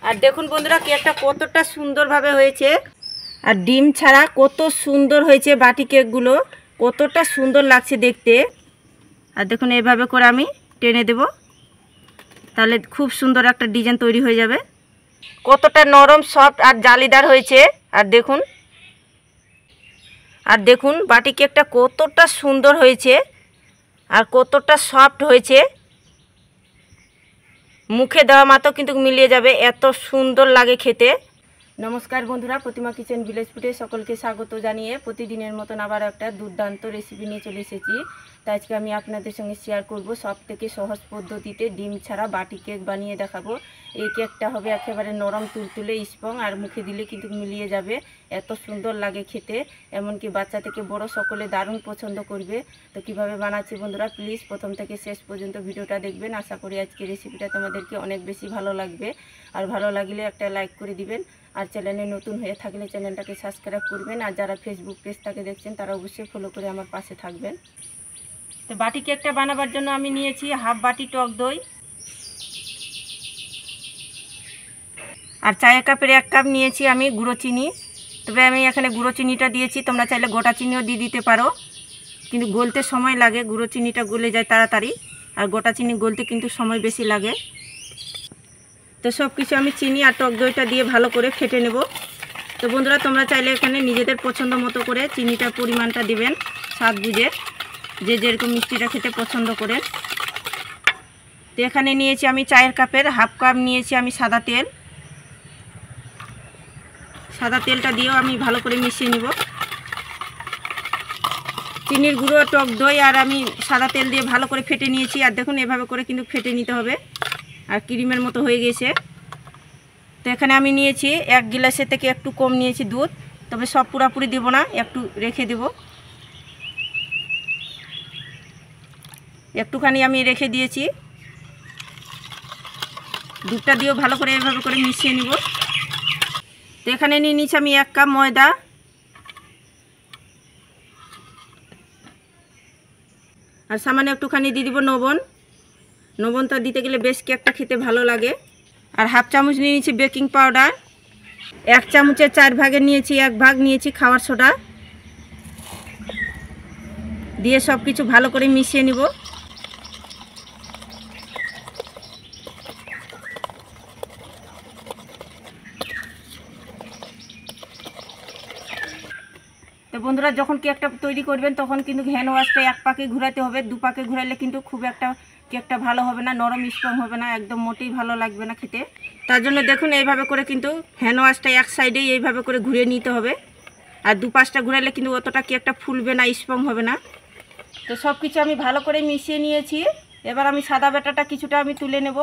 আর দেখুন বন্ধুরা কেকটা কতটা সুন্দরভাবে হয়েছে, আর ডিম ছাড়া কত সুন্দর হয়েছে বাটি কেকগুলো, কতটা সুন্দর লাগছে দেখতে। আর দেখুন এইভাবে করে আমি টেনে দেব, তাহলে খুব সুন্দর একটা ডিজাইন তৈরি হয়ে যাবে। কতটা নরম সফট আর জালিদার হয়েছে। আর দেখুন বাটি কেকটা কতটা সুন্দর হয়েছে আর কতটা সফট হয়েছে, মুখে দেওয়া মাত্র কিন্তু মিলিয়ে যাবে, এত সুন্দর লাগে খেতে। নমস্কার বন্ধুরা, প্রতিমা কিচেন ভিলেজ ফুডে সকলকে স্বাগত জানিয়ে প্রতিদিনের মতন আবার একটা দুর্দান্ত রেসিপি নিয়ে চলে এসেছি। তাই আজকে আমি আপনাদের সঙ্গে শেয়ার করব সব থেকে সহজ পদ্ধতিতে ডিম ছাড়া বাটি কেক বানিয়ে দেখাবো। এই কেকটা হবে একেবারে নরম তুলতুলে স্পং, আর মুখে দিলে কিন্তু মিলিয়ে যাবে, এত সুন্দর লাগে খেতে, এমনকি বাচ্চা থেকে বড় সকলে দারুণ পছন্দ করবে। তো কিভাবে বানাচ্ছি বন্ধুরা, প্লিজ প্রথম থেকে শেষ পর্যন্ত ভিডিওটা দেখবেন। আশা করি আজকে রেসিপিটা তোমাদেরকে অনেক বেশি ভালো লাগবে, আর ভালো লাগলে একটা লাইক করে দিবেন, আর চ্যানেলে নতুন হয়ে থাকলে চ্যানেলটাকে সাবস্ক্রাইব করবেন, আর যারা ফেসবুক পেজটাকে দেখছেন তারা অবশ্যই ফলো করে আমার পাশে থাকবেন। তো বাটি কেকটা বানাবার জন্য আমি নিয়েছি হাফ বাটি টক দই, আর চায়ের কাপের 1 কাপ নিয়েছি আমি গুঁড়ো চিনি। তবে আমি এখানে গুঁড়ো চিনিটা দিয়েছি, তোমরা চাইলে গোটা চিনিও দিয়ে দিতে পারো, কিন্তু গলতে সময় লাগে, গুঁড়ো চিনিটা গলে যায় তাড়াতাড়ি, আর গোটা চিনি গলতে কিন্তু সময় বেশি লাগে। তো সব কিছু আমি চিনি আর টক দইটা দিয়ে ভালো করে ফেটে নেব। তো বন্ধুরা তোমরা চাইলে এখানে নিজেদের পছন্দ মতো করে চিনিটার পরিমাণটা দিবেন, স্বাদ বুঝে, যে যেরকম মিষ্টিটা খেতে পছন্দ করেন। তো এখানে নিয়েছি আমি চায়ের কাপের হাফ কাপ নিয়েছি আমি সাদা তেল। সাদা তেলটা দিয়েও আমি ভালো করে মিশিয়ে নিব। চিনির গুঁড়ো, টক দই আর আমি সাদা তেল দিয়ে ভালো করে ফেটে নিয়েছি। আর দেখুন এভাবে করে কিন্তু ফেটে নিতে হবে, আর ক্রিমের মতো হয়ে গেছে। তো এখানে আমি নিয়েছি 1 গিলাসের থেকে একটু কম নিয়েছি দুধ, তবে সব পুরোপুরি দেবো না, একটু রেখে দেব, একটুখানি আমি রেখে দিয়েছি। দুধটা দিয়েও ভালো করে এভাবে করে মিশিয়ে নিব। তো এখানে নিয়ে নিচ্ছি আমি 1 কাপ ময়দা, আর সামান্য একটুখানি দিয়ে দিব লবণ। লবণটা দিতে গেলে বেশ কেকটা খেতে ভালো লাগে। আর হাফ চামচ নিয়ে নিয়েছি বেকিং পাউডার, 1 চামচের 4 ভাগে নিয়েছি 1 ভাগ নিয়েছি খাওয়ার সোডা, দিয়ে সব কিছু ভালো করে মিশিয়ে নিব। তো বন্ধুরা যখন কেকটা তৈরি করবেন তখন কিন্তু হ্যান্ড ওয়াশটা 1 পাকে ঘোরাতে হবে, 2 পাকে ঘোরালে কিন্তু খুব একটা কেকটা ভালো হবে না, নরম স্পং হবে না, একদম মোটেই ভালো লাগবে না খেতে। তার জন্য দেখুন এইভাবে করে কিন্তু হ্যান্ড ওয়াশটা 1 সাইডেই এইভাবে করে ঘুরিয়ে নিতে হবে, আর 2 পাশটা ঘোরালে কিন্তু অতটা কেকটা ফুলবে না, স্পং হবে না। তো সব কিছু আমি ভালো করে মিশিয়ে নিয়েছি। এবার আমি সাদা ব্যাটারটা কিছুটা আমি তুলে নেব।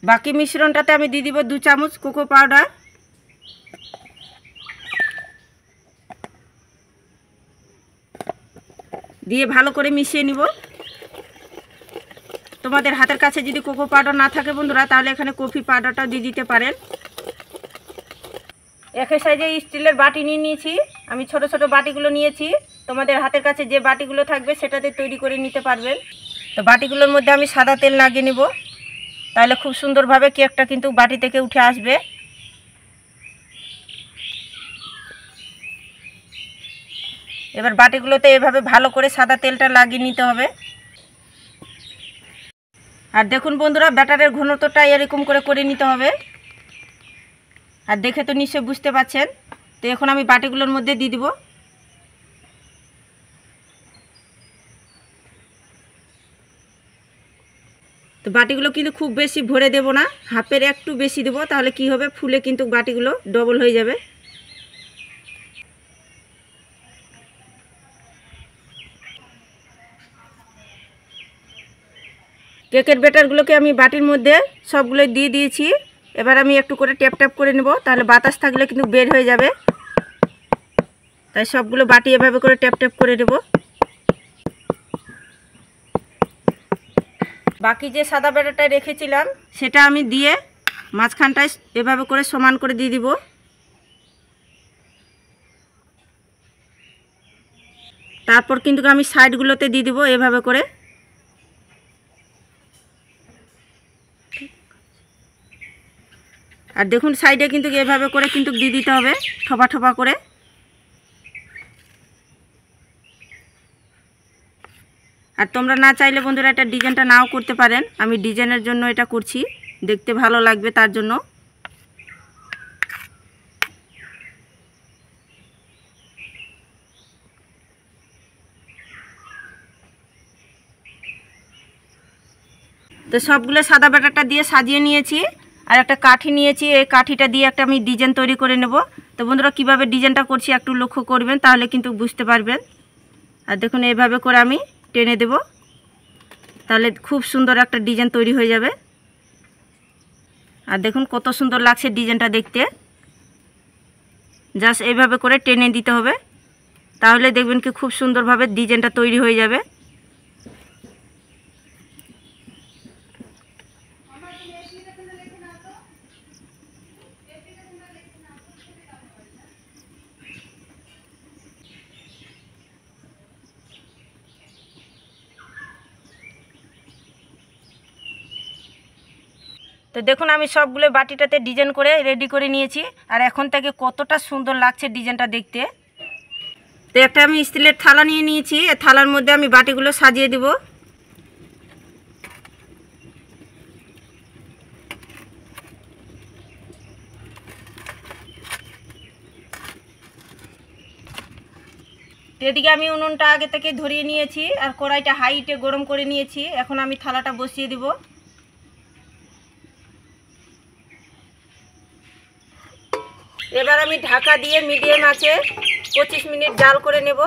বাকি মিশ্রণটাতে আমি দিয়ে দিব 2 চামচ কোকো পাউডার, দিয়ে ভালো করে মিশিয়ে নিব। তোমাদের হাতের কাছে যদি কোকো পাউডার না থাকে বন্ধুরা, তাহলে এখানে কফি পাউডারটা দিয়ে দিতে পারেন। একই সাইজে স্টিলের বাটি নিয়ে নিয়েছি, আমি ছোট ছোট বাটিগুলো নিয়েছি, তোমাদের হাতের কাছে যে বাটিগুলো থাকবে সেটাতে তৈরি করে নিতে পারবেন। তো বাটিগুলোর মধ্যে আমি সাদা তেল লাগিয়ে নিব, তাহলে খুব সুন্দরভাবে কেকটা কিন্তু বাটি থেকে উঠে আসবে। এবার বাটিগুলোতে এভাবে ভালো করে সাদা তেলটা লাগিয়ে নিতে হবে। আর দেখুন বন্ধুরা ব্যাটারের ঘনত্বটা এরকম করে নিতে হবে, আর দেখে তো নিশ্চয়ই বুঝতে পারছেন। তো এখন আমি বাটিগুলোর মধ্যে দিয়ে দিব। তো বাটিগুলো কিন্তু খুব বেশি ভরে দেব না, হাফের একটু বেশি দেব, তাহলে কি হবে ফুলে কিন্তু বাটিগুলো ডবল হয়ে যাবে। কেকের ব্যাটারগুলোকে আমি বাটির মধ্যে সবগুলো দিয়ে দিয়েছি। এবার আমি একটু করে ট্যাপ ট্যাপ করে নেব, তাহলে বাতাস থাকলে কিন্তু বের হয়ে যাবে, তাই সবগুলো বাটি এভাবে করে ট্যাপ ট্যাপ করে দেব। বাকি যে সাদা ব্যাটারটা রেখেছিলাম সেটা আমি দিয়ে মাঝখানটায় এভাবে করে সমান করে দিয়ে দিব। তারপর কিন্তু আমি সাইডগুলোতে দিয়ে দেবো এভাবে করে। আর দেখুন সাইডে কিন্তু এভাবে করে কিন্তু দিয়ে দিতে হবে ঠোপা ঠোপা করে। আর তোমরা না চাইলে বন্ধুরা এটা ডিজাইনটা নাও করতে পারেন, আমি ডিজাইনের জন্য এটা করছি, দেখতে ভালো লাগবে তার জন্য। তো সবগুলো সাদা ব্যাটারটা দিয়ে সাজিয়ে নিয়েছি। আর একটা কাঠি নিয়েছি, এই কাঠিটা দিয়ে একটা আমি ডিজাইন তৈরি করে নেব। তো বন্ধুরা কীভাবে ডিজাইনটা করছি একটু লক্ষ্য করবেন, তাহলে কিন্তু বুঝতে পারবেন। আর দেখুন এইভাবে করে আমি টেনে দেব, তাহলে খুব সুন্দর একটা ডিজাইন তৈরি হয়ে যাবে। আর দেখুন কত সুন্দর লাগছে ডিজাইনটা দেখতে। জাস্ট এইভাবে করে টেনে দিতে হবে, তাহলে দেখবেন কি খুব সুন্দরভাবে ডিজাইনটা তৈরি হয়ে যাবে। তো দেখুন আমি সবগুলো বাটিটাতে ডিজাইন করে রেডি করে নিয়েছি। আর এখন থেকে কতটা সুন্দর লাগছে ডিজাইনটা দেখতে। তো একটা আমি স্টিলের থালা নিয়ে নিয়েছি, এই থালার মধ্যে আমি বাটিগুলো সাজিয়ে দেব। এদিকে আমি উনুনটা আগে থেকে ধরিয়ে নিয়েছি আর কড়াইটা হাইটে গরম করে নিয়েছি। এখন আমি থালাটা বসিয়ে দিব। এবার আমি ঢাকা দিয়ে মিডিয়াম আঁচে 25 মিনিট জাল করে নেব।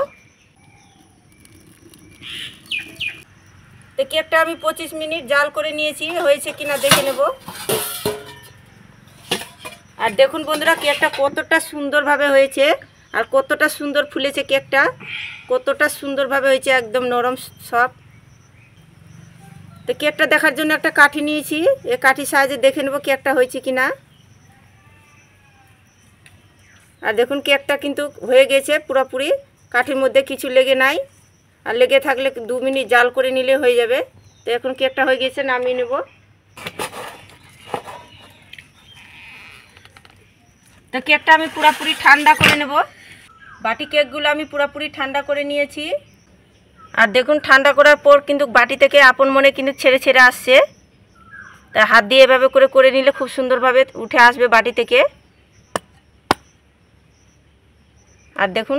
তো কেকটা আমি 25 মিনিট জাল করে নিয়েছি, হয়েছে কিনা দেখে নেব। আর দেখুন বন্ধুরা কেকটা কতটা সুন্দরভাবে হয়েছে আর কতটা সুন্দর ফুলেছে কেকটা, কতটা সুন্দরভাবে হয়েছে, একদম নরম সফট। তো কেকটা দেখার জন্য একটা কাঠি নিয়েছি, এই কাঠির সাহায্যে দেখে নেব কেকটা হয়েছে কিনা। আর দেখুন কেকটা কিন্তু হয়ে গেছে পুরোপুরি, কাঠির মধ্যে কিছু লেগে নাই। আর লেগে থাকলে 2 মিনিট জাল করে নিলে হয়ে যাবে। তো এখন কেকটা হয়ে গেছে, নামিয়ে নেব। তো কেকটা আমি পুরোপুরি ঠান্ডা করে নেব। বাটি কেকগুলো আমি পুরোপুরি ঠান্ডা করে নিয়েছি। আর দেখুন ঠান্ডা করার পর কিন্তু বাটি থেকে আপন মনে কিন্তু ছেড়ে ছেড়ে আসছে। তা হাত দিয়ে এভাবে করে নিলে খুব সুন্দরভাবে উঠে আসবে বাটি থেকে। আর দেখুন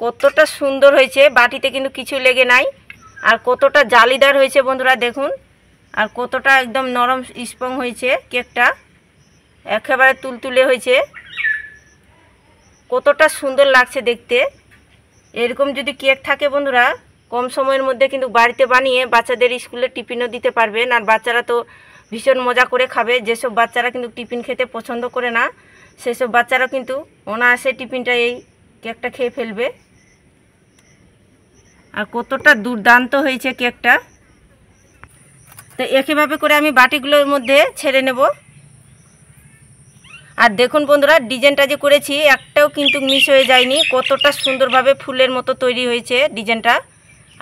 কতটা সুন্দর হয়েছে, বাটিতে কিন্তু কিছু লেগে নাই। আর কতটা জালিদার হয়েছে বন্ধুরা দেখুন। আর কতটা একদম নরম স্পং হয়েছে কেকটা, একেবারে তুলতুলে হয়েছে, কতটা সুন্দর লাগছে দেখতে। এরকম যদি কেক থাকে বন্ধুরা কম সময়ের মধ্যে কিন্তু বাড়িতে বানিয়ে বাচ্চাদের স্কুলে টিফিনও দিতে পারবেন। আর বাচ্চারা তো ভীষণ মজা করে খাবে। যেসব বাচ্চারা কিন্তু টিফিন খেতে পছন্দ করে না, সেসব বাচ্চারা কিন্তু অনায়াসে টিফিনটা এই কেকটা খেয়ে ফেলবে। আর কতটা দুর্দান্ত হয়েছে কেকটা। তো একইভাবে করে আমি বাটিগুলোর মধ্যে ছেড়ে নেব। আর দেখুন বন্ধুরা ডিজাইনটা যে করেছি একটাও কিন্তু মিস হয়ে যায়নি, কতটা সুন্দরভাবে ফুলের মতো তৈরি হয়েছে ডিজাইনটা।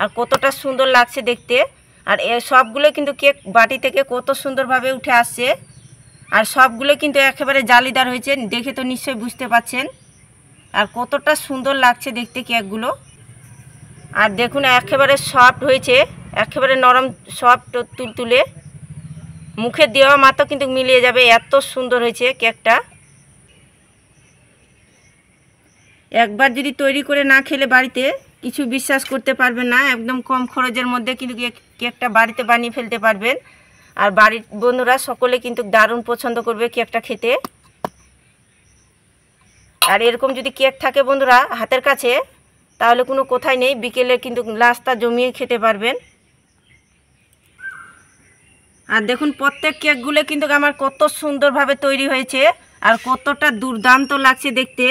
আর কতটা সুন্দর লাগছে দেখতে। আর সবগুলো কিন্তু কেক বাটি থেকে কত সুন্দরভাবে উঠে আসছে। আর সবগুলো কিন্তু একেবারে জালিদার হয়েছে, দেখে তো নিশ্চয়ই বুঝতে পাচ্ছেন। আর কতটা সুন্দর লাগছে দেখতে কেকগুলো। আর দেখুন একেবারে সফট হয়েছে, একেবারে নরম সফট তুলতুলে, মুখে দেওয়া মাত্র কিন্তু মিলিয়ে যাবে, এত সুন্দর হয়েছে কেকটা। একবার যদি তৈরি করে না খেলে বাড়িতে কিছু বিশ্বাস করতে পারবেন না। একদম কম খরচের মধ্যে কিন্তু কেকটা বাড়িতে বানিয়ে ফেলতে পারবেন। আর বাড়ির বন্ধুরা সকলে কিন্তু দারুণ পছন্দ করবে কেকটা খেতে। আর এরকম যদি কেক থাকে বন্ধুরা হাতের কাছে, তাহলে কোনো কথাই নেই, বিকেলে কিন্তু নাস্তা জমিয়ে খেতে পারবেন। আর দেখুন প্রত্যেক কেকগুলো কিন্তু আমার কত সুন্দরভাবে তৈরি হয়েছে আর কতটা দুর্দান্ত লাগছে দেখতে।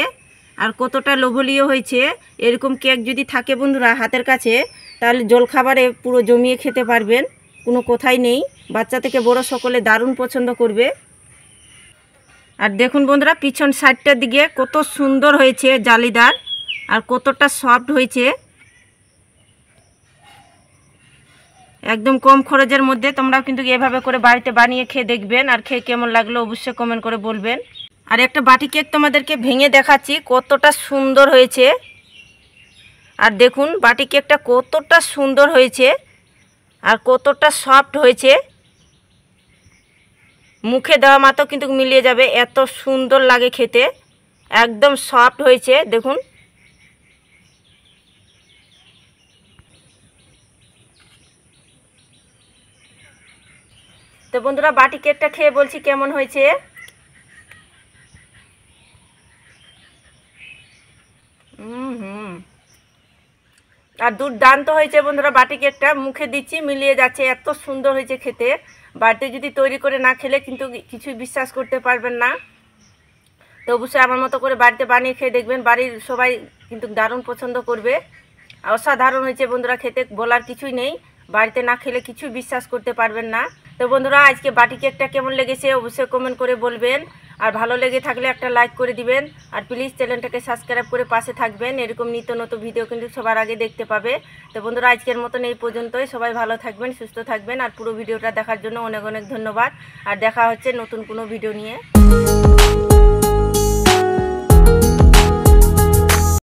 আর কতটা লোভনীয় হয়েছে। এরকম কেক যদি থাকে বন্ধুরা হাতের কাছে, তাহলে জলখাবারে পুরো জমিয়ে খেতে পারবেন, কোনো কথাই নেই। বাচ্চা থেকে বড় সকলে দারুণ পছন্দ করবে। আর দেখুন বন্ধুরা পিছন সাইডটার দিকে কত সুন্দর হয়েছে জালিদার, আর কতটা সফট হয়েছে। একদম কম খরচের মধ্যে তোমরাও কিন্তু এভাবে করে বাড়িতে বানিয়ে খেয়ে দেখবেন, আর খেয়ে কেমন লাগলো অবশ্যই কমেন্ট করে বলবেন। আর একটা বাটি কেক তোমাদেরকে ভেঙে দেখাচ্ছি কতটা সুন্দর হয়েছে। আর দেখুন বাটি কেকটা কতটা সুন্দর হয়েছে আর কতটা সফট হয়েছে, মুখে দেওয়া মাত্র কিন্তু মিলিয়ে যাবে, এত সুন্দর লাগে খেতে, একদম সফট হয়েছে দেখুন। তো বন্ধুরা বাটি কেকটা খেয়ে বলছি কেমন হয়েছে। আর দুর্দান্ত হয়েছে বন্ধুরা বাটি কেকটা, মুখে দিচ্ছি মিলিয়ে যাচ্ছে, এত সুন্দর হয়েছে খেতে। বাড়িতে যদি তৈরি করে না খেলে কিন্তু কিছুই বিশ্বাস করতে পারবেন না। তো অবশ্যই আমার মতো করে বাড়িতে বানিয়ে খেয়ে দেখবেন, বাড়ির সবাই কিন্তু দারুণ পছন্দ করবে। অসাধারণ হয়েছে বন্ধুরা খেতে, বলার কিছুই নেই, বাড়িতে না খেলে কিছুই বিশ্বাস করতে পারবেন না। তো বন্ধুরা আজকে বাটি কেকটা কেমন লেগেছে অবশ্যই কমেন্ট করে বলবেন, আর ভালো লেগে থাকলে একটা লাইক করে দিবেন, আর প্লিজ চ্যানেলটাকে সাবস্ক্রাইব করে পাশে থাকবেন, এরকম নিত্য নতুন ভিডিও কিন্তু সবার আগে দেখতে পাবে। তো বন্ধুরা আজকের মতন এই পর্যন্তই, সবাই ভালো থাকবেন, সুস্থ থাকবেন, আর পুরো ভিডিওটা দেখার জন্য অনেক অনেক ধন্যবাদ। আর দেখা হচ্ছে নতুন কোনো ভিডিও নিয়ে।